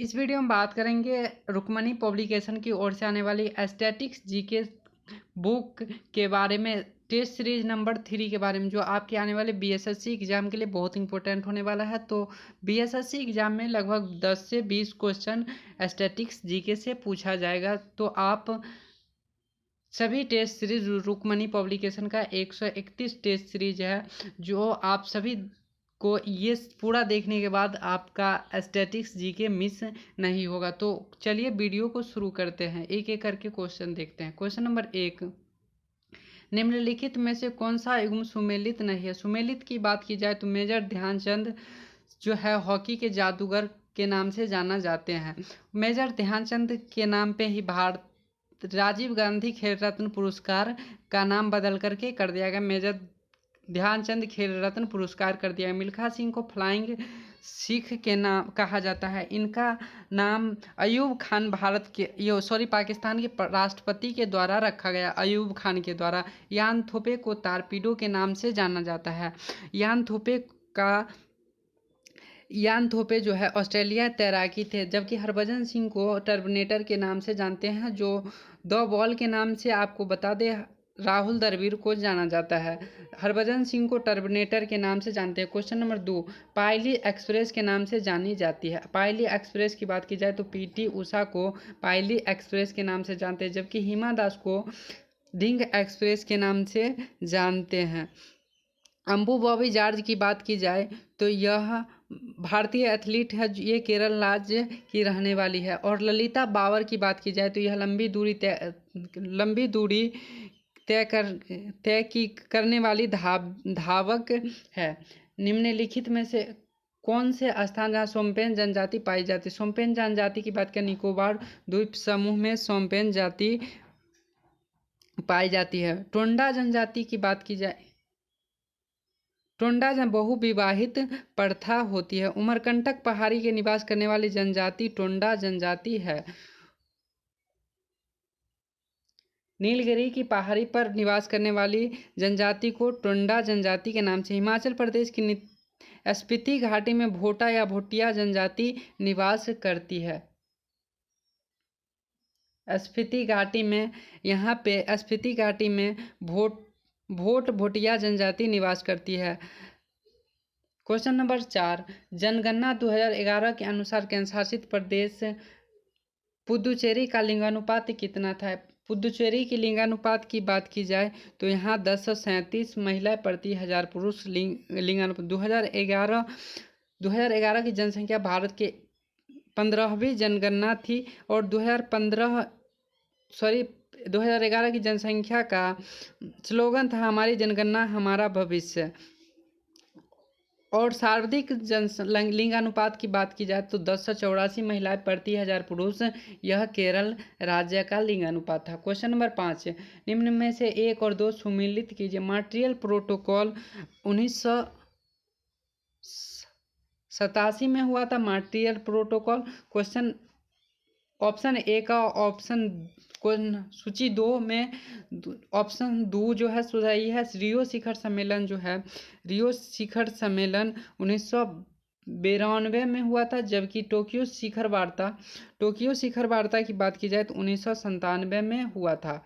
इस वीडियो में बात करेंगे रुक्मणी पब्लिकेशन की ओर से आने वाली एस्थेटिक्स जीके बुक के बारे में, टेस्ट सीरीज नंबर 3 के बारे में, जो आपके आने वाले बीएसएससी एग्जाम के लिए बहुत इंपॉर्टेंट होने वाला है। तो बीएसएससी एग्जाम में लगभग 10 से 20 क्वेश्चन एस्थेटिक्स जीके से पूछा जाएगा। तो आप सभी टेस्ट सीरीज, रुक्मणी पब्लिकेशन का 131 टेस्ट सीरीज है, जो आप सभी को ये पूरा देखने के बाद आपका एस्थेटिक्स जीके मिस नहीं होगा। तो चलिए वीडियो को शुरू करते हैं, एक एक करके क्वेश्चन देखते हैं। क्वेश्चन नंबर 1, निम्नलिखित में से कौन सा युग्म सुमेलित नहीं है? सुमेलित की बात की जाए तो मेजर ध्यानचंद जो है हॉकी के जादूगर के नाम से जाना जाते हैं। मेजर ध्यानचंद के नाम पे ही भारत राजीव गांधी खेल रत्न पुरस्कार का नाम बदल करके कर दिया गया, मेजर ध्यानचंद खेल रत्न पुरस्कार कर दिया। मिल्खा सिंह को फ्लाइंग सिख के नाम कहा जाता है। इनका नाम अयूब खान पाकिस्तान के राष्ट्रपति के द्वारा रखा गया, अयूब खान के द्वारा। यान थोपे को तारपीडो के नाम से जाना जाता है। यान थोपे जो है ऑस्ट्रेलिया तैराकी थे, जबकि हरभजन सिंह को टर्मिनेटर के नाम से जानते हैं, जो द बॉल के नाम से आपको बता दे राहुल द्रविड़ को जाना जाता है। हरभजन सिंह को टर्मिनेटर के नाम से जानते हैं। क्वेश्चन नंबर 2, पायली एक्सप्रेस के नाम से जानी जाती है। पायली एक्सप्रेस की बात की जाए तो पीटी उषा को पायली एक्सप्रेस के नाम से जानते हैं, जबकि हिमा दास को ढिंग एक्सप्रेस के नाम से जानते हैं। अंबु बॉबी जॉर्ज की बात की जाए तो यह भारतीय एथलीट है, ये केरल राज्य की रहने वाली है। और ललिता बाबर की बात की जाए तो यह लंबी दूरी तय करने वाली धावक है। निम्नलिखित में से कौन से स्थान जहाँ सोम्पेन जनजाति पाई जाती है? सोम्पेन जनजाति की बात करें, निकोबार द्वीप समूह में सोम्पेन जाति पाई जाती है। टोंडा जनजाति की बात की जाए, टोंडा बहुविवाहित प्रथा होती है। उमरकंटक पहाड़ी के निवास करने वाली जनजाति टोंडा जनजाति है। नीलगिरी की पहाड़ी पर निवास करने वाली जनजाति को टोंडा जनजाति के नाम से। हिमाचल प्रदेश की स्पीति घाटी में भोटा या भोटिया जनजाति निवास करती है। स्पीति घाटी में भोटिया जनजाति निवास करती है। क्वेश्चन नंबर 4, जनगणना 2011 के अनुसार केंद्रशासित प्रदेश पुदुचेरी का लिंगानुपात कितना था? पुदुचेरी की लिंगानुपात की बात की जाए तो यहाँ 1037 महिलाएं प्रति 1000 पुरुष लिंगानुपात। 2011 की जनसंख्या भारत के 15वीं जनगणना थी, और 2011 की जनसंख्या का स्लोगन था हमारी जनगणना हमारा भविष्य। और सर्वाधिक लिंगानुपात की बात की जाए तो 1084 महिलाएं प्रति 1000 पुरुष, यह केरल राज्य का लिंगानुपात था। क्वेश्चन नंबर 5, निम्न में से 1 और 2 सुमेलित कीजिए। मॉन्ट्रियल प्रोटोकॉल 1987 में हुआ था, Montreal protocol. Question option A का सूची 2 में ऑप्शन 2 जो है सही है। रियो शिखर सम्मेलन जो है, रियो शिखर सम्मेलन 1992 में हुआ था, जबकि टोक्यो शिखर वार्ता की बात की जाए तो 1997 में हुआ था।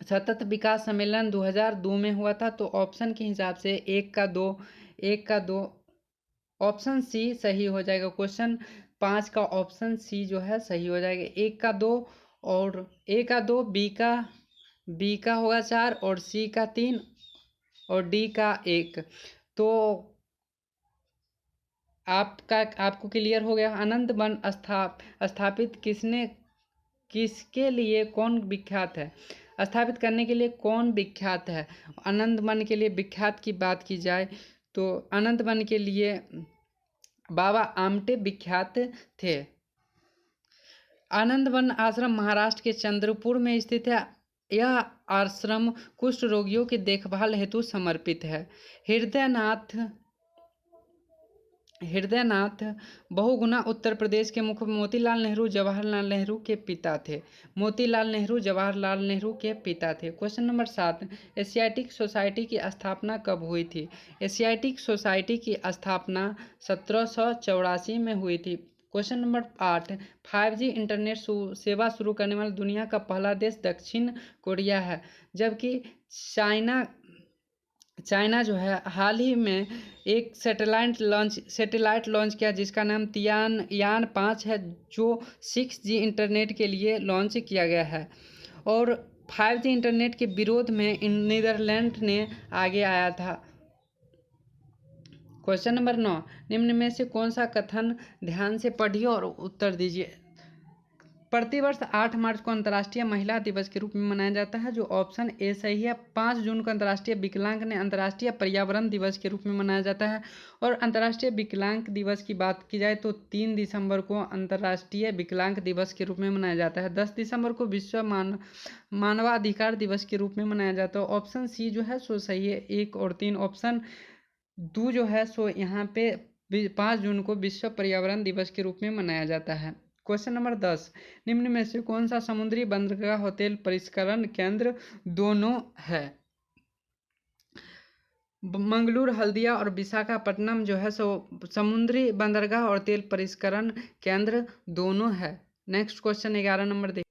सतत विकास सम्मेलन 2002 में हुआ था। तो ऑप्शन के हिसाब से 1 का 2 ऑप्शन सी सही हो जाएगा। क्वेश्चन 5 का ऑप्शन सी जो है सही हो जाएगा। 1 का 2 और ए का 2, बी का होगा 4 और सी का 3 और डी का 1। तो आपको क्लियर हो गया। आनंद वन स्थापित किसके लिए कौन विख्यात है? स्थापित करने के लिए कौन विख्यात है? आनंद वन के लिए विख्यात की बात की जाए तो आनंद वन के लिए बाबा आमटे विख्यात थे। आनंद वन आश्रम महाराष्ट्र के चंद्रपुर में स्थित है। यह आश्रम कुष्ठ रोगियों की देखभाल हेतु समर्पित है। हृदयनाथ बहुगुणा उत्तर प्रदेश के मुख्य मोतीलाल नेहरू जवाहरलाल नेहरू के पिता थे। क्वेश्चन नंबर 7, एशियाटिक सोसाइटी की स्थापना कब हुई थी? एशियाटिक सोसाइटी की स्थापना 1784 में हुई थी। क्वेश्चन नंबर 8, 5G इंटरनेट सेवा शुरू करने वाला दुनिया का पहला देश दक्षिण कोरिया है, जबकि चाइना जो है हाल ही में एक सैटेलाइट लॉन्च किया जिसका नाम यान 5 है, जो 6G इंटरनेट के लिए लॉन्च किया गया है। और 5G इंटरनेट के विरोध में नीदरलैंड ने आगे आया था। क्वेश्चन नंबर 9, निम्न में से कौन सा कथन ध्यान से पढ़िए और उत्तर दीजिए। प्रतिवर्ष 8 मार्च को अंतर्राष्ट्रीय महिला दिवस के रूप में मनाया जाता है, जो ऑप्शन ए सही है। 5 जून को अंतर्राष्ट्रीय विकलांग ने अंतर्राष्ट्रीय पर्यावरण दिवस के रूप में मनाया जाता है। और अंतर्राष्ट्रीय विकलांग दिवस की बात की जाए तो 3 दिसंबर को अंतर्राष्ट्रीय विकलांग दिवस के रूप में मनाया जाता है। 10 दिसंबर को विश्व मानवाधिकार दिवस के रूप में मनाया जाता है। ऑप्शन सी जो है सो सही है, 1 और 3। ऑप्शन दो जो है सो यहाँ पे 5 जून को विश्व पर्यावरण दिवस के रूप में मनाया जाता है। क्वेश्चन नंबर 10, निम्न में से कौन सा समुद्री बंदरगाह होटल परिष्करण केंद्र दोनों है। मंगलूर, हल्दिया और विशाखापट्टनम जो है सो समुद्री बंदरगाह और तेल परिष्करण केंद्र दोनों है। नेक्स्ट क्वेश्चन 11 नंबर देख।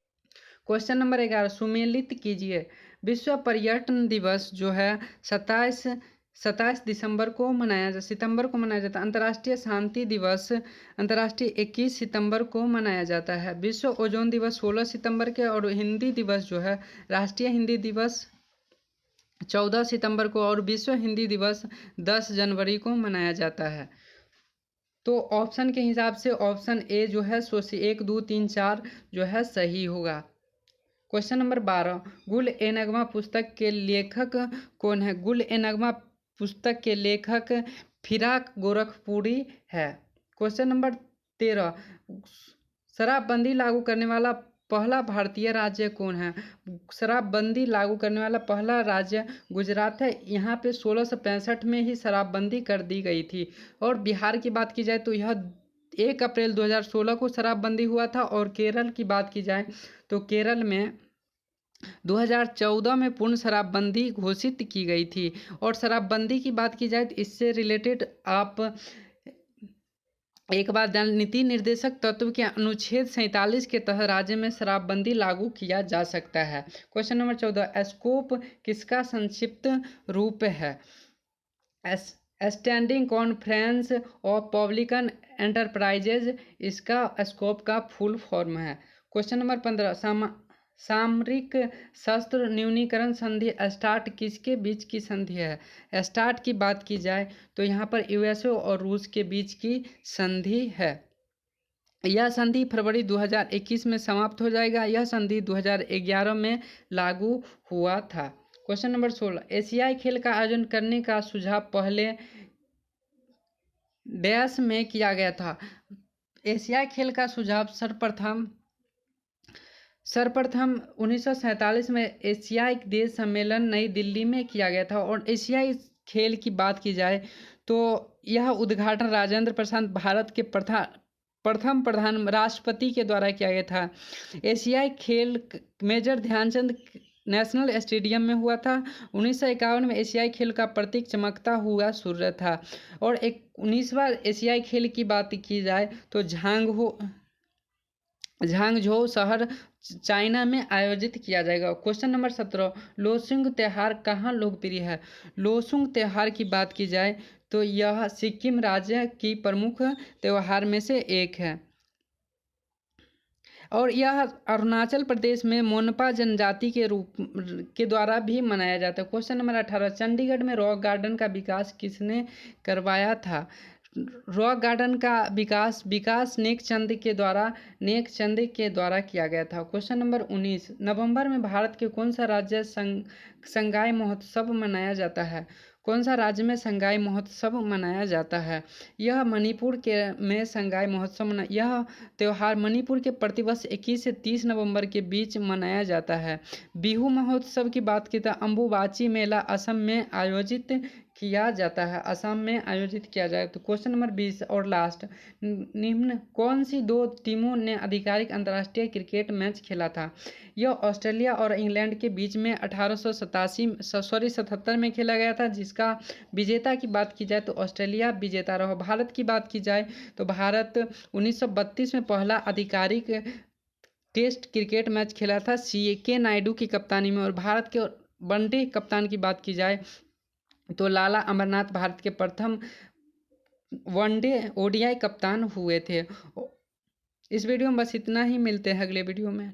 क्वेश्चन नंबर 11, सुमेलित कीजिए। विश्व पर्यटन दिवस जो है 27 सितंबर को मनाया जाता है। अंतर्राष्ट्रीय शांति दिवस अंतर्राष्ट्रीय 21 सितंबर को मनाया जाता है। विश्व ओजोन दिवस 16 सितंबर के, और हिंदी दिवस जो है राष्ट्रीय हिंदी दिवस 14 सितंबर को, और विश्व हिंदी दिवस 10 जनवरी को मनाया जाता है। तो ऑप्शन के हिसाब से ऑप्शन ए जो है सो 1, 2, 3, 4 जो है सही होगा। क्वेश्चन नंबर 12, गुल ए नगमा पुस्तक के लेखक कौन है। गुल ए नगमा पुस्तक के लेखक फिराक गोरखपुरी है। क्वेश्चन नंबर 13, शराबबंदी लागू करने वाला पहला भारतीय राज्य कौन है। शराबबंदी लागू करने वाला पहला राज्य गुजरात है। यहाँ पे 1665 में ही शराबबंदी कर दी गई थी। और बिहार की बात की जाए तो यह 1 अप्रैल 2016 को शराबबंदी हुआ था। और केरल की बात की जाए तो केरल में 2014 में पूर्ण शराबबंदी घोषित की गई थी। और शराबबंदी की बात की जाए तो इससे रिलेटेड आप एक बात जान, नीति निर्देशक तत्व के अनुच्छेद 47 के तहत राज्य में शराबबंदी लागू किया जा सकता है। क्वेश्चन नंबर 14, स्कोप किसका संक्षिप्त रूप है। Standing conference of public enterprises इसका स्कोप का फुल फॉर्म है। क्वेश्चन नंबर 15, सामरिक शस्त्र न्यूनीकरण संधि स्टार्ट किसके बीच की संधि है। स्टार्ट की बात की जाए तो यहाँ पर यूएसए और रूस के बीच की संधि है। यह संधि फरवरी 2021 में समाप्त हो जाएगा। यह संधि 2011 में लागू हुआ था। क्वेश्चन नंबर 16, एशियाई खेल का आयोजन करने का सुझाव पहले डैश में किया गया था। एशियाई खेल का सुझाव सर्वप्रथम 1947 में एशियाई देश सम्मेलन नई दिल्ली में किया गया था। और एशियाई खेल की बात की जाए तो यह उद्घाटन राजेंद्र प्रसाद भारत के प्रथम प्रधान राष्ट्रपति के द्वारा किया गया था। एशियाई खेल मेजर ध्यानचंद नेशनल स्टेडियम में हुआ था। 1951 में एशियाई खेल का प्रतीक चमकता हुआ सूर्य था। और 19वां एशियाई खेल की बात की जाए तो झांगझोउ शहर चाइना में आयोजित किया जाएगा। क्वेश्चन नंबर 17, लोसुंग त्यौहार कहाँ लोकप्रिय है। लोसुंग त्यौहार की बात की जाए तो यह सिक्किम राज्य की प्रमुख त्यौहार में से एक है। और यह अरुणाचल प्रदेश में मोनपा जनजाति के द्वारा भी मनाया जाता है। क्वेश्चन नंबर 18, चंडीगढ़ में रॉक गार्डन का विकास किसने करवाया था। रॉक गार्डन का विकास नेकचंद के द्वारा किया गया था। क्वेश्चन नंबर 19, नवंबर में भारत के कौन सा राज्य संगाई महोत्सव मनाया जाता है। कौन सा राज्य में संगाई महोत्सव मनाया जाता है। यह मणिपुर में संगाई महोत्सव यह त्यौहार मणिपुर के प्रतिवर्ष 21 से 30 नवंबर के बीच मनाया जाता है। बिहू महोत्सव की बात की तो अम्बुबाची मेला असम में आयोजित किया जाता है? असम में आयोजित किया जाए। तो क्वेश्चन नंबर 20 और लास्ट, निम्न कौन सी दो टीमों ने आधिकारिक अंतर्राष्ट्रीय क्रिकेट मैच खेला था? यह ऑस्ट्रेलिया और इंग्लैंड के बीच में 77 में खेला गया था, जिसका विजेता की बात की जाए तो ऑस्ट्रेलिया विजेता रहा। भारत की बात की जाए तो भारत 1932 में पहला आधिकारिक टेस्ट क्रिकेट मैच खेला था CK नायडू की कप्तानी में। और भारत के वनडे कप्तान की बात की जाए तो लाला अमरनाथ भारत के प्रथम वनडे ODI कप्तान हुए थे। इस वीडियो में बस इतना ही, मिलते हैं अगले वीडियो में।